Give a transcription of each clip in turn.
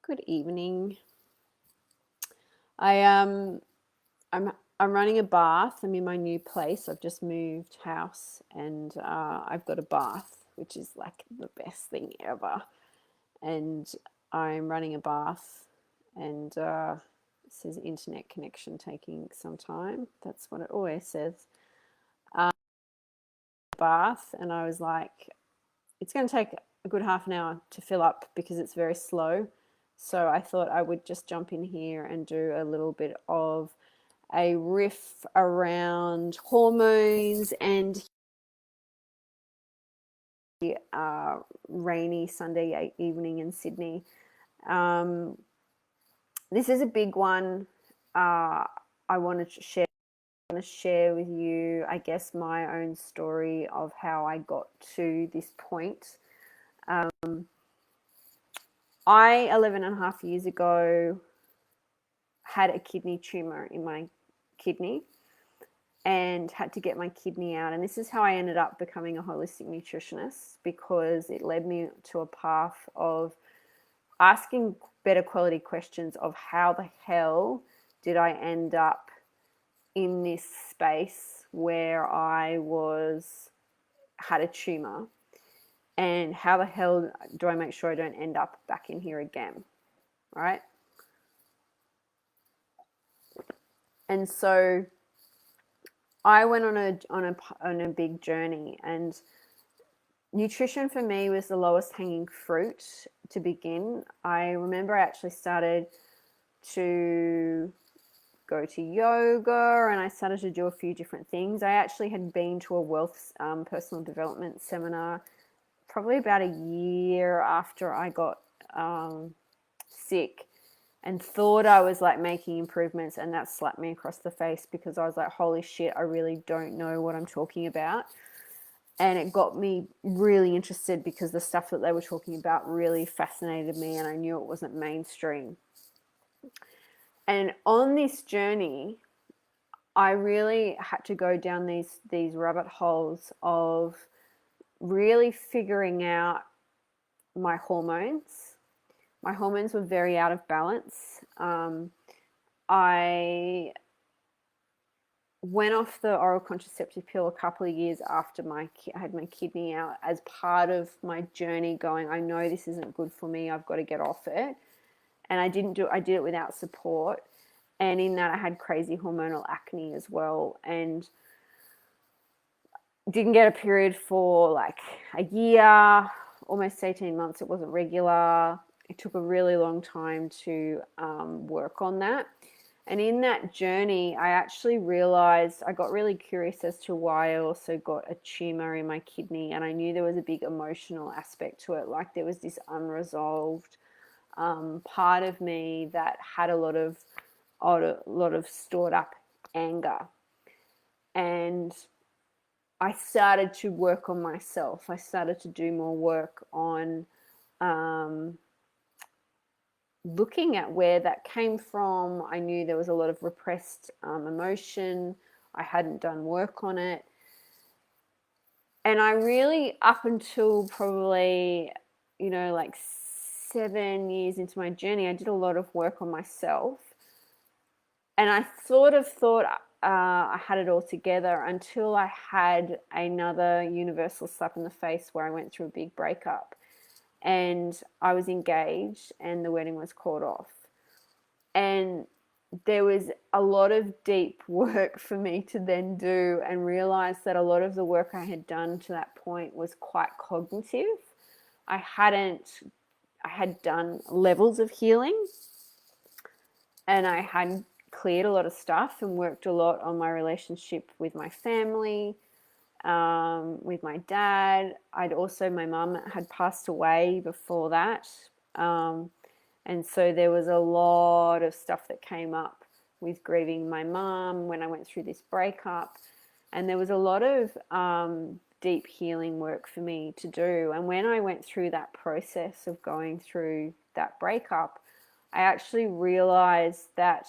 Good evening. I'm running a bath. I'm in my new place. I've just moved house, and I've got a bath, which is like the best thing ever. And I'm running a bath, and it says internet connection taking some time. That's what it always says. Bath, and I was like, it's going to take a good half an hour to fill up because it's very slow. So I thought I would just jump in here and do a little bit of a riff around hormones and rainy Sunday evening in Sydney. This is a big one. I want to share with you, I guess, my own story of how I got to this point. I, 11 and a half years ago, had a kidney tumor in my kidney and had to get my kidney out. And this is how I ended up becoming a holistic nutritionist, because it led me to a path of asking better quality questions of how the hell did I end up in this space where I had a tumor, and how the hell do I make sure I don't end up back in here again, right? And so I went on a big journey, and nutrition for me was the lowest hanging fruit to begin. I remember I actually started to go to yoga, and I started to do a few different things. I actually had been to a wealth personal development seminar probably about a year after I got sick, and thought I was like making improvements, and that slapped me across the face, because I was like, holy shit, I really don't know what I'm talking about. And it got me really interested, because the stuff that they were talking about really fascinated me, and I knew it wasn't mainstream. And on this journey, I really had to go down these rabbit holes of really figuring out my hormones. My hormones were very out of balance. I went off the oral contraceptive pill a couple of years after I had my kidney out, as part of my journey going, I know this isn't good for me, I've got to get off it. And I did it without support. And in that, I had crazy hormonal acne as well, and didn't get a period for like a year, almost 18 months. It wasn't regular. It took a really long time to work on that. And in that journey, I actually realized, I got really curious as to why I also got a tumor in my kidney. And I knew there was a big emotional aspect to it. Like, there was this unresolved part of me that had a lot of stored up anger. And I started to work on myself. I started to do more work on looking at where that came from. I knew there was a lot of repressed emotion. I hadn't done work on it. And I really, up until probably, like 7 years into my journey, I did a lot of work on myself. And I sort of thought I had it all together, until I had another universal slap in the face, where I went through a big breakup. And I was engaged, and the wedding was called off. And there was a lot of deep work for me to then do, and realize that a lot of the work I had done to that point was quite cognitive. I had done levels of healing, and I had cleared a lot of stuff and worked a lot on my relationship with my family, with my dad. My mum had passed away before that. And so there was a lot of stuff that came up with grieving my mum when I went through this breakup. And there was a lot of deep healing work for me to do. And when I went through that process of going through that breakup, I actually realized that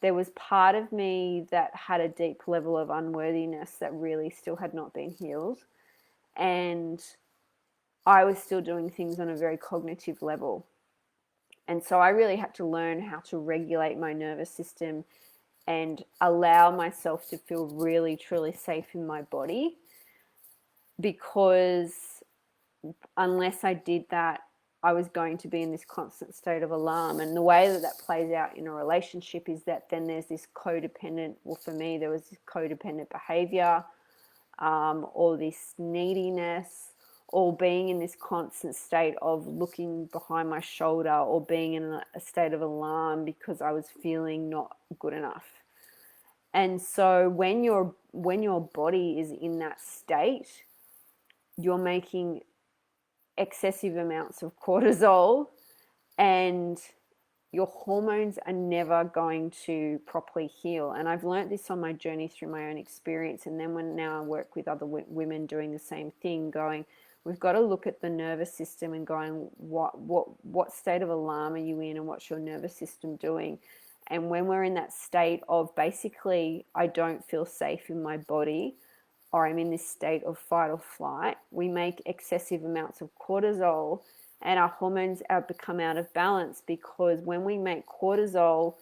there was part of me that had a deep level of unworthiness that really still had not been healed. And I was still doing things on a very cognitive level. And so I really had to learn how to regulate my nervous system and allow myself to feel really, truly safe in my body, because unless I did that, I was going to be in this constant state of alarm. And the way that that plays out in a relationship is that then there's this codependent, well, for me, there was this codependent behavior, or this neediness, or being in this constant state of looking behind my shoulder, or being in a state of alarm because I was feeling not good enough. And so when your body is in that state, you're making excessive amounts of cortisol, and your hormones are never going to properly heal. And I've learned this on my journey through my own experience. And then when now I work with other women doing the same thing, going, we've got to look at the nervous system and going, what state of alarm are you in, and what's your nervous system doing? And when we're in that state of basically, I don't feel safe in my body, or I'm in this state of fight or flight, we make excessive amounts of cortisol, and our hormones become out of balance, because when we make cortisol,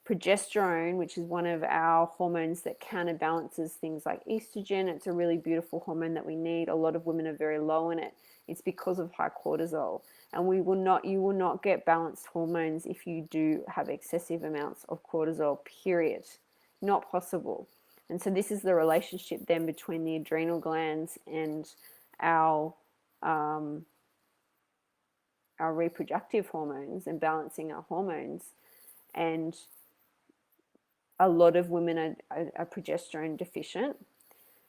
progesterone, which is one of our hormones that counterbalances things like estrogen, it's a really beautiful hormone that we need. A lot of women are very low in it. It's because of high cortisol. And you will not get balanced hormones if you do have excessive amounts of cortisol, period. Not possible. And so this is the relationship then between the adrenal glands and our reproductive hormones, and balancing our hormones. And a lot of women are progesterone deficient.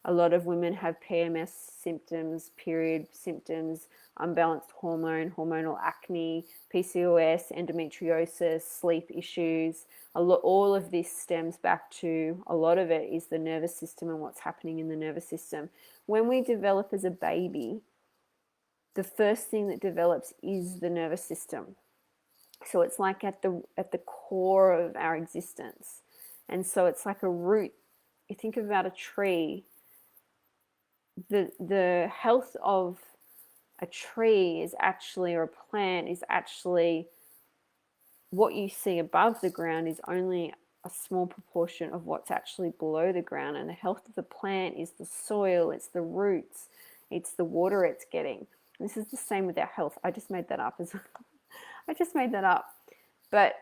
A lot of women have PMS symptoms, period symptoms, unbalanced hormonal acne, PCOS, endometriosis, sleep issues. All of this stems back to, a lot of it is the nervous system and what's happening in the nervous system. When we develop as a baby, the first thing that develops is the nervous system. So it's like at the core of our existence. And so it's like a root. You think about a tree. The health of a tree is actually, or a plant is actually, what you see above the ground is only a small proportion of what's actually below the ground. And the health of the plant is the soil, it's the roots, it's the water it's getting. This is the same with our health. I just made that up I just made that up. But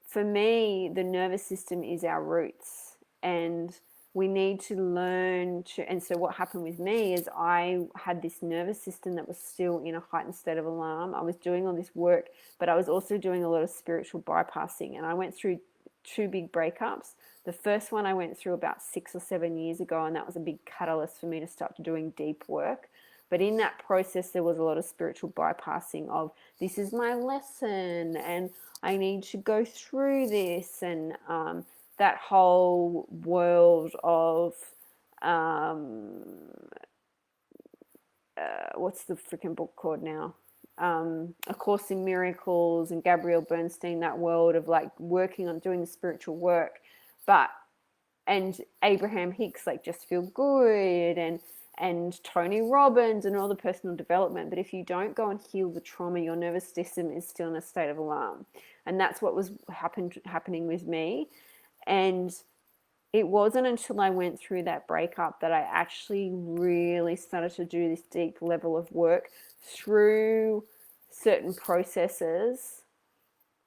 for me, the nervous system is our roots, and we need to learn to, and so what happened with me is I had this nervous system that was still in a heightened state of alarm. I was doing all this work, but I was also doing a lot of spiritual bypassing, and I went through 2 big breakups. The first one I went through about 6 or 7 years ago, and that was a big catalyst for me to start doing deep work. But in that process, there was a lot of spiritual bypassing of, this is my lesson, and I need to go through this, and that whole world of, what's the freaking book called now? A Course in Miracles, and Gabrielle Bernstein, that world of like working on doing the spiritual work. And Abraham Hicks, like Just Feel Good, and Tony Robbins, and all the personal development. But if you don't go and heal the trauma, your nervous system is still in a state of alarm. And that's what was happening with me. And it wasn't until I went through that breakup that I actually really started to do this deep level of work through certain processes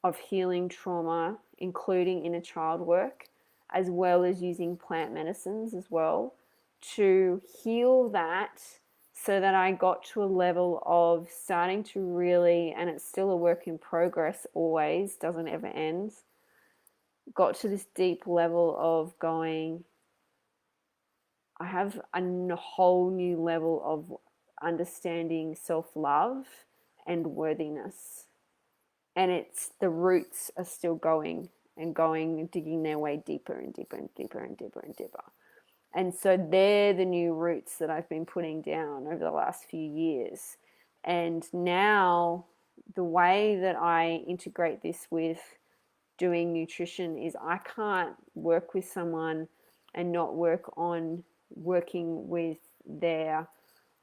of healing trauma, including inner child work, as well as using plant medicines as well, to heal that, so that I got to a level of starting to really, and it's still a work in progress, always, doesn't ever end, got to this deep level of going, I have a whole new level of understanding self-love and worthiness. And it's, the roots are still going and going, digging their way deeper and deeper and deeper and deeper and deeper. And so they're the new roots that I've been putting down over the last few years. And now the way that I integrate this with doing nutrition is, I can't work with someone and not work on working with their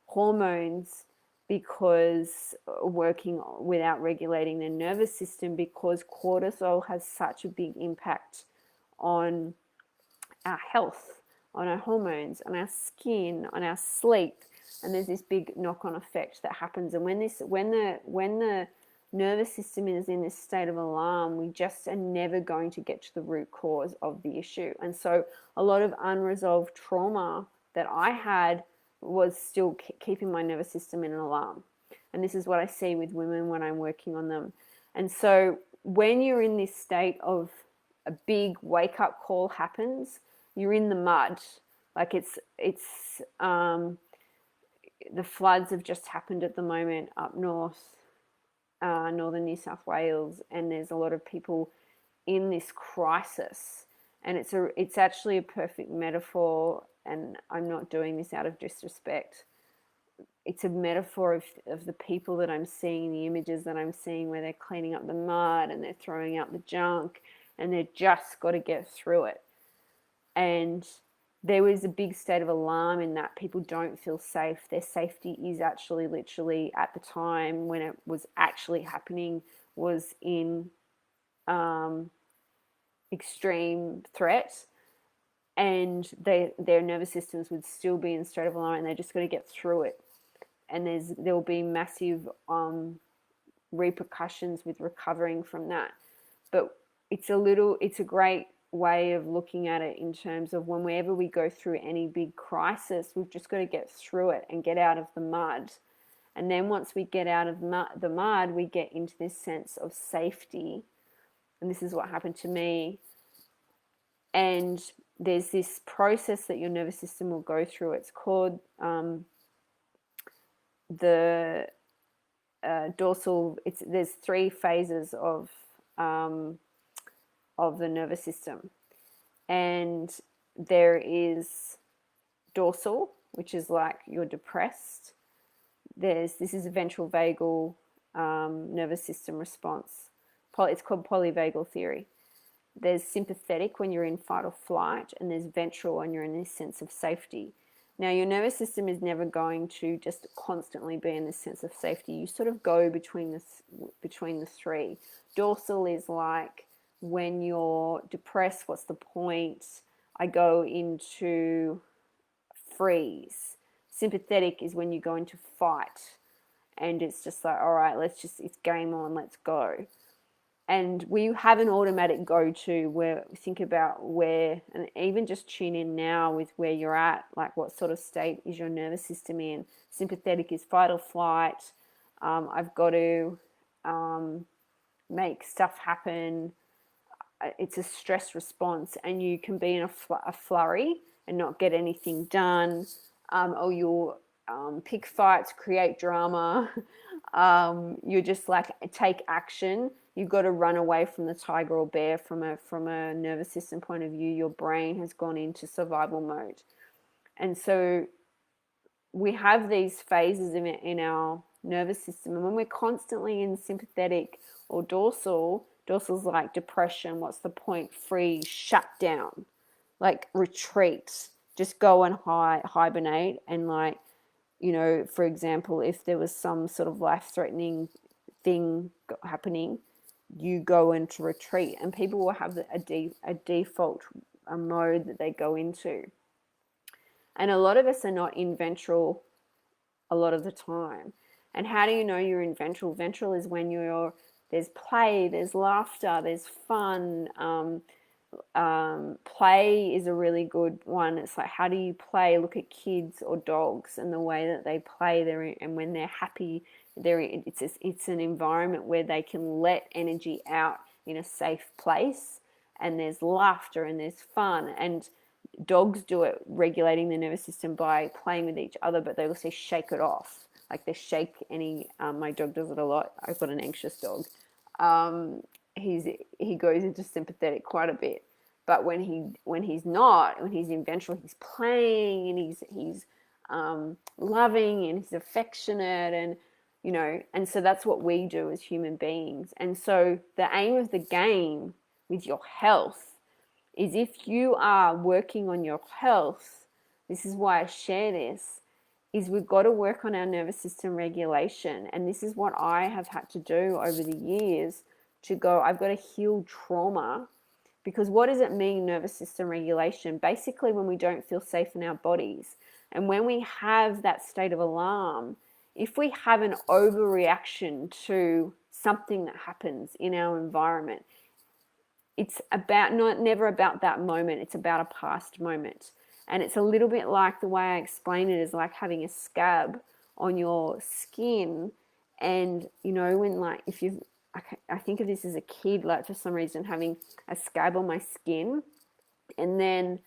hormones because working without regulating their nervous system, because cortisol has such a big impact on our health, on our hormones, on our skin, on our sleep, and there's this big knock-on effect that happens. And when the nervous system is in this state of alarm, we just are never going to get to the root cause of the issue. And so a lot of unresolved trauma that I had was still keeping my nervous system in an alarm. And this is what I see with women when I'm working on them. And so when you're in this state of a big wake-up call happens, you're in the mud. Like it's the floods have just happened at the moment up north, northern New South Wales, and there's a lot of people in this crisis. And it's actually a perfect metaphor, and I'm not doing this out of disrespect. It's a metaphor of the people that I'm seeing, the images that I'm seeing where they're cleaning up the mud and they're throwing out the junk, and they've just got to get through it. And there was a big state of alarm in that people don't feel safe. Their safety is actually literally, at the time when it was actually happening, was in extreme threat, and their nervous systems would still be in a state of alarm, and they just got to get through it. And there will be massive repercussions with recovering from that. But it's a great way of looking at it in terms of whenever we go through any big crisis, we've just got to get through it and get out of the mud. And then once we get out of the mud, we get into this sense of safety. And this is what happened to me. And there's this process that your nervous system will go through. It's called the dorsal. There's 3 phases of the nervous system, and there is dorsal, which is like you're depressed. This is a ventral vagal nervous system response. It's called polyvagal theory. There's sympathetic when you're in fight or flight, and there's ventral when you're in this sense of safety. Now, your nervous system is never going to just constantly be in this sense of safety. You sort of go between the 3. Dorsal is like when you're depressed, what's the point? I go into freeze. Sympathetic is when you go into fight, and it's just like, all right, it's game on, let's go. And we have an automatic go-to where we think about where, and even just tune in now with where you're at, like what sort of state is your nervous system in. Sympathetic is fight or flight. I've got to make stuff happen. It's a stress response, and you can be in a flurry and not get anything done, or you'll pick fights, create drama. You just like take action. You've got to run away from the tiger or bear from a nervous system point of view. Your brain has gone into survival mode. And so we have these phases in our nervous system. And when we're constantly in sympathetic or dorsal's like depression, what's the point? Freeze, shut down, like retreat, just go and hibernate. And like, for example, if there was some sort of life-threatening thing happening, you go into retreat, and people will have a default mode that they go into. And a lot of us are not in ventral a lot of the time. And how do you know you're in ventral? Ventral is when there's play, there's laughter, there's fun. Play is a really good one. It's like, how do you play? Look at kids or dogs and the way that they play. And when they're happy, it's an environment where they can let energy out in a safe place, and there's laughter and there's fun. And dogs do it, regulating their nervous system by playing with each other, but they also shake it off. Like they shake my dog does it a lot. I've got an anxious dog. He goes into sympathetic quite a bit, but when he's in ventral, he's playing and he's loving and he's affectionate, and and so that's what we do as human beings. And so the aim of the game with your health is, if you are working on your health, this is why I share this, is we've got to work on our nervous system regulation. And this is what I have had to do over the years to go, I've got to heal trauma. Because what does it mean, nervous system regulation? Basically, when we don't feel safe in our bodies. And when we have that state of alarm, if we have an overreaction to something that happens in our environment, it's about never about that moment, it's about a past moment. And it's a little bit like, the way I explain it is like having a scab on your skin. And when, like, if you've, I think of this as a kid, like, for some reason having a scab on my skin and then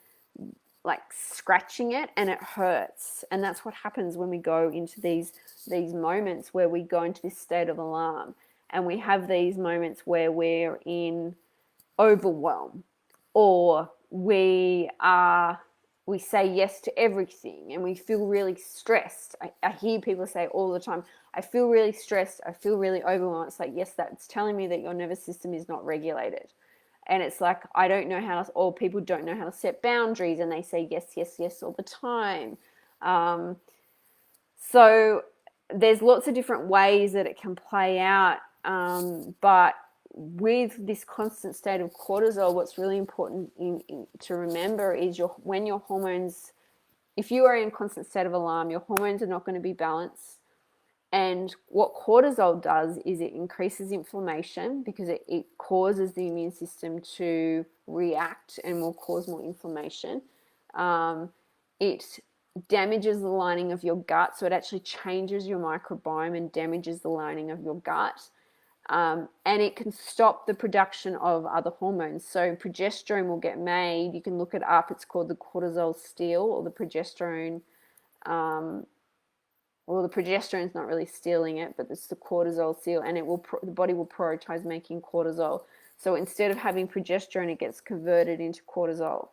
like scratching it, and it hurts. And that's what happens when we go into these moments where we go into this state of alarm, and we have these moments where we're in overwhelm, or we say yes to everything and we feel really stressed. I hear people say all the time, I feel really stressed, I feel really overwhelmed. It's like, yes, that's telling me that your nervous system is not regulated. And it's like, I don't know how to, or people don't know how to set boundaries, and they say yes, yes, yes all the time. So there's lots of different ways that it can play out. But with this constant state of cortisol, what's really important to remember is when your hormones, if you are in a constant state of alarm, your hormones are not going to be balanced. And what cortisol does is it increases inflammation, because it causes the immune system to react and will cause more inflammation. It damages the lining of your gut, so it actually changes your microbiome and damages the lining of your gut. And it can stop the production of other hormones. So progesterone will get made. You can look it up. It's called the cortisol steal, or the progesterone. Well, the progesterone's not really stealing it, but it's the cortisol steal, and the body will prioritize making cortisol. So instead of having progesterone, it gets converted into cortisol.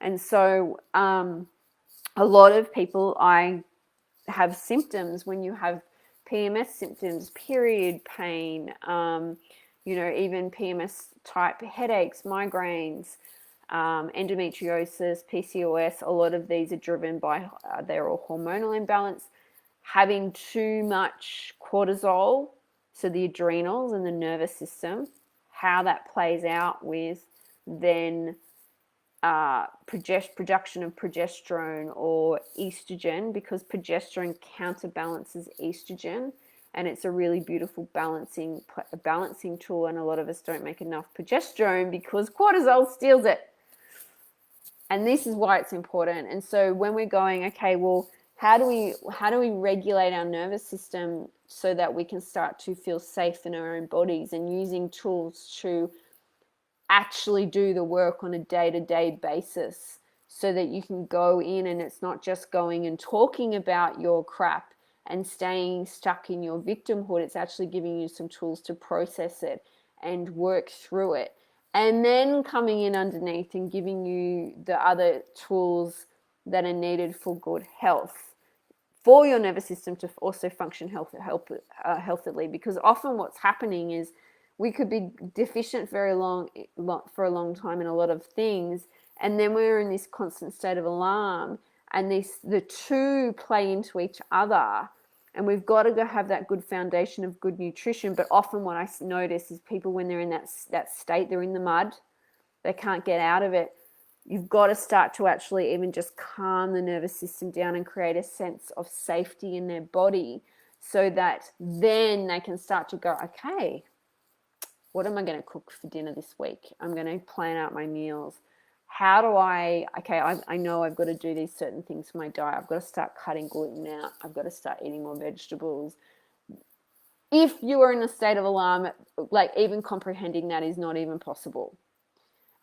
And so a lot of people, I have symptoms when you have PMS symptoms, period pain, even PMS type headaches, migraines, endometriosis, PCOS. A lot of these are driven by they're all hormonal imbalance. Having too much cortisol, so the adrenals and the nervous system, how that plays out with then production of progesterone or estrogen, because progesterone counterbalances estrogen, and it's a really beautiful balancing tool. And a lot of us don't make enough progesterone because cortisol steals it. And this is why it's important. And so when we're going, okay, well, how do we regulate our nervous system so that we can start to feel safe in our own bodies, and using tools to actually do the work on a day-to-day basis, so that you can go in and it's not just going and talking about your crap and staying stuck in your victimhood. It's actually giving you some tools to process it and work through it, and then coming in underneath and giving you the other tools that are needed for good health, for your nervous system to also function healthily. Because often what's happening is we could be deficient for a long time in a lot of things, and then we're in this constant state of alarm, and the two play into each other. And we've got to go have that good foundation of good nutrition. But often what I notice is people, when they're in that state, they're in the mud, they can't get out of it. You've got to start to actually even just calm the nervous system down and create a sense of safety in their body, so that then they can start to go, okay, what am I going to cook for dinner this week? I'm going to plan out my meals. How do I know I've got to do these certain things for my diet. I've got to start cutting gluten out. I've got to start eating more vegetables. If you are in a state of alarm, like, even comprehending that is not even possible.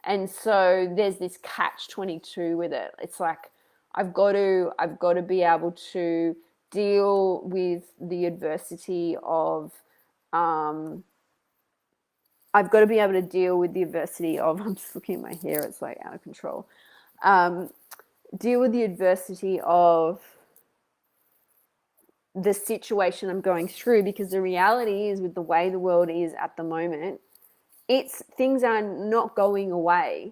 And so there's this catch-22 with it. It's like, I've got to be able to deal with the adversity of I'm just looking at my hair, it's like out of control. Deal with the adversity of the situation I'm going through, because the reality is, with the way the world is at the moment, things are not going away.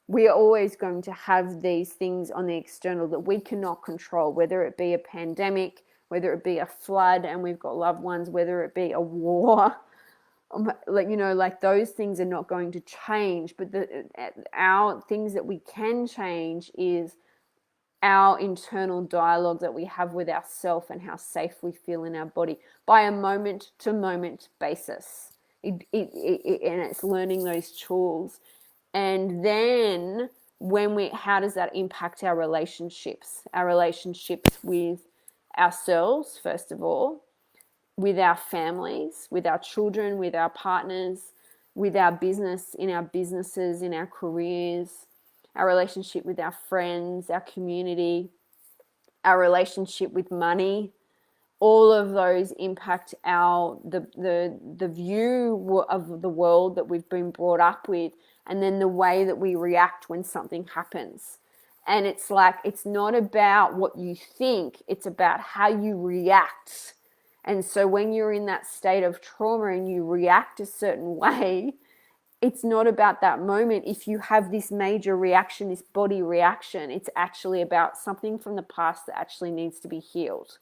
we are always going to have these things on the external that we cannot control, whether it be a pandemic, whether it be a flood and we've got loved ones, whether it be a war. Like those things are not going to change, but our things that we can change is our internal dialogue that we have with ourselves and how safe we feel in our body by a moment to moment basis. And it's learning those tools. And then how does that impact our relationships? Our relationships with ourselves, first of all, with our families, with our children, with our partners, with our business, in our businesses, in our careers, our relationship with our friends, our community, our relationship with money. All of those impact the view of the world that we've been brought up with, and then the way that we react when something happens. And it's like, it's not about what you think, it's about how you react. And so when you're in that state of trauma and you react a certain way, it's not about that moment. If you have this major reaction, this body reaction, it's actually about something from the past that actually needs to be healed.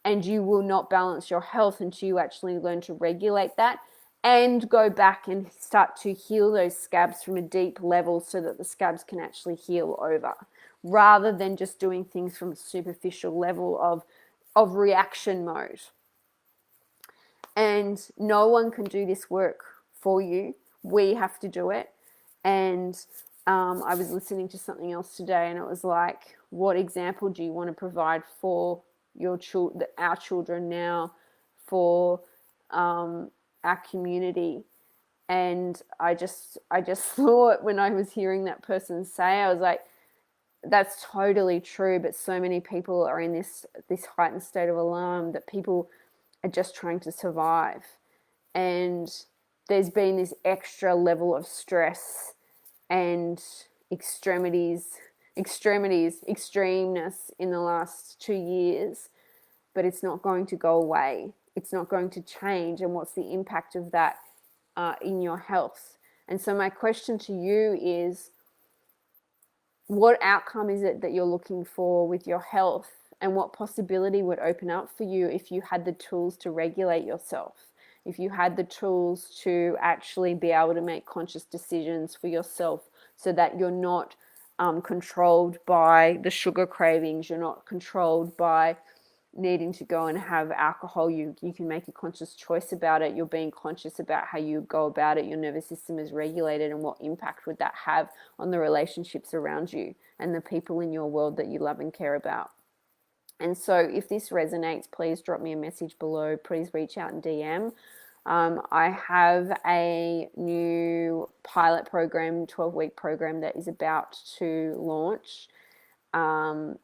And you will not balance your health until you actually learn to regulate that and go back and start to heal those scabs from a deep level so that the scabs can actually heal over, rather than just doing things from a superficial level of reaction mode. And no one can do this work for you. We have to do it. And I was listening to something else today, and it was like, what example do you want to provide for our children now, for our community? And I just thought, when I was hearing that person say, I was like, that's totally true. But so many people are in this heightened state of alarm that people are just trying to survive. And there's been this extra level of stress and extremeness in the last 2 years, but it's not going to go away. It's not going to change. And what's the impact of that in your health? And so my question to you is, what outcome is it that you're looking for with your health? And what possibility would open up for you if you had the tools to regulate yourself? If you had the tools to actually be able to make conscious decisions for yourself, so that you're not controlled by the sugar cravings, you're not controlled by needing to go and have alcohol, you can make a conscious choice about it, you're being conscious about how you go about it, your nervous system is regulated, and what impact would that have on the relationships around you and the people in your world that you love and care about? And so if this resonates, please drop me a message below. Please reach out and DM. I have a new pilot program, 12-week program, that is about to launch and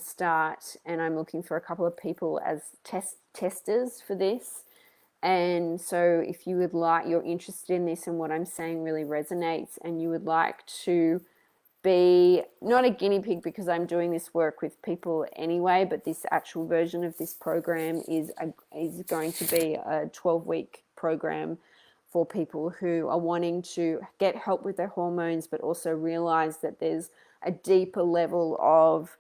start. And I'm looking for a couple of people as testers for this. And so if you're interested in this and what I'm saying really resonates, and you would like to be not a guinea pig, because I'm doing this work with people anyway, but this actual version of this program is going to be a 12-week program for people who are wanting to get help with their hormones, but also realize that there's a deeper level of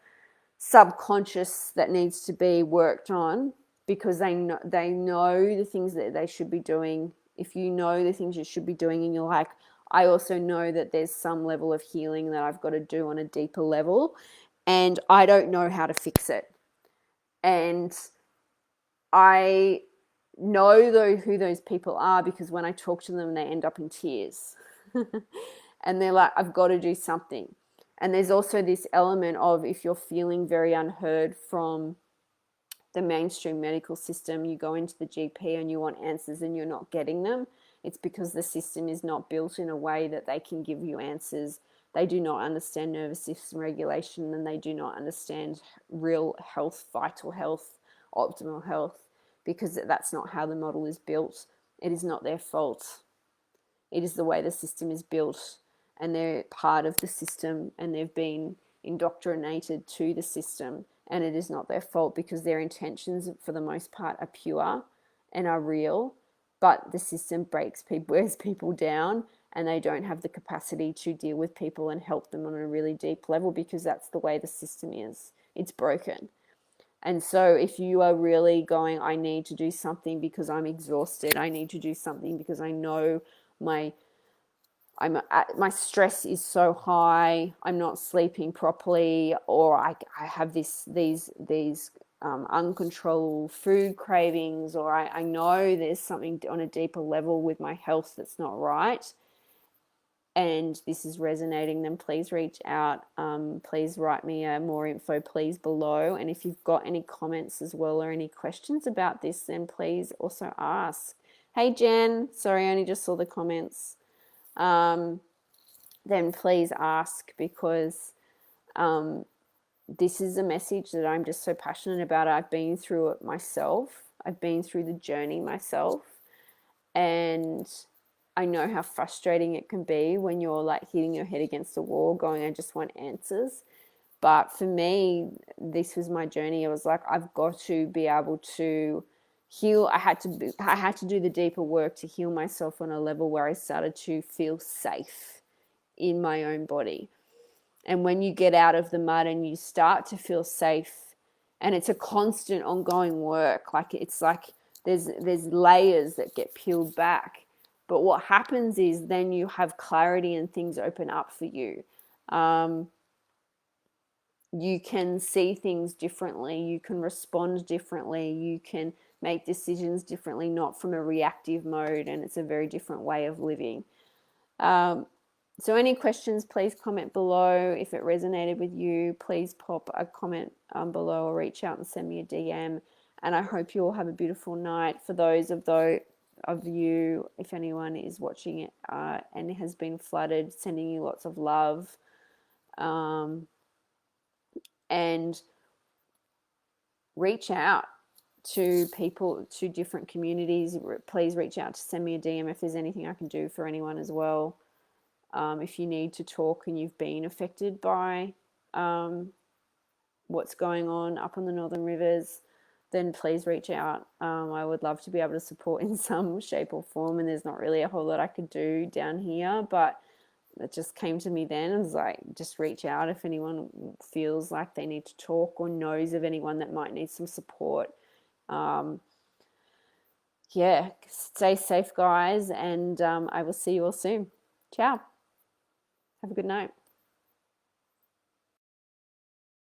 subconscious that needs to be worked on, because they know the things that they should be doing. If you know the things you should be doing and you're like, I also know that there's some level of healing that I've got to do on a deeper level, and I don't know how to fix it. And I know who those people are, because when I talk to them, they end up in tears. And they're like, I've got to do something. And there's also this element of, if you're feeling very unheard from the mainstream medical system, you go into the GP and you want answers and you're not getting them. It's because the system is not built in a way that they can give you answers. They do not understand nervous system regulation, and they do not understand real health, vital health, optimal health, because that's not how the model is built. It is not their fault. It is the way the system is built, and they're part of the system, and they've been indoctrinated to the system, and it is not their fault, because their intentions for the most part are pure and are real. But the system wears people down, and they don't have the capacity to deal with people and help them on a really deep level, because that's the way the system is. It's broken. And so if you are really going, I need to do something because I'm exhausted, I need to do something because I know my stress is so high, I'm not sleeping properly, or I have these uncontrolled food cravings, or I know there's something on a deeper level with my health that's not right, and this is resonating, then please reach out. Please write me more info, please, below. And if you've got any comments as well or any questions about this, then please also ask. Hey, Jen. Sorry, I only just saw the comments. Then please ask, because this is a message that I'm just so passionate about. I've been through it myself. I've been through the journey myself. And I know how frustrating it can be when you're like hitting your head against a wall going, I just want answers. But for me, this was my journey. I was like, I've got to be able to heal. I had to do the deeper work to heal myself on a level where I started to feel safe in my own body. And when you get out of the mud and you start to feel safe, and it's a constant ongoing work, like it's like there's layers that get peeled back. But what happens is then you have clarity and things open up for you. You can see things differently. You can respond differently. You can make decisions differently, not from a reactive mode. And it's a very different way of living. So any questions, please comment below. If it resonated with you, please pop a comment below or reach out and send me a DM. And I hope you all have a beautiful night. For those of you, if anyone is watching it and has been flooded, sending you lots of love. And reach out to people, to different communities. Please reach out to send me a DM if there's anything I can do for anyone as well. If you need to talk and you've been affected by what's going on up on the Northern Rivers, then please reach out. I would love to be able to support in some shape or form, and there's not really a whole lot I could do down here, but it just came to me then. I was like, just reach out if anyone feels like they need to talk or knows of anyone that might need some support. Yeah, stay safe, guys, and I will see you all soon. Ciao. Have a good night.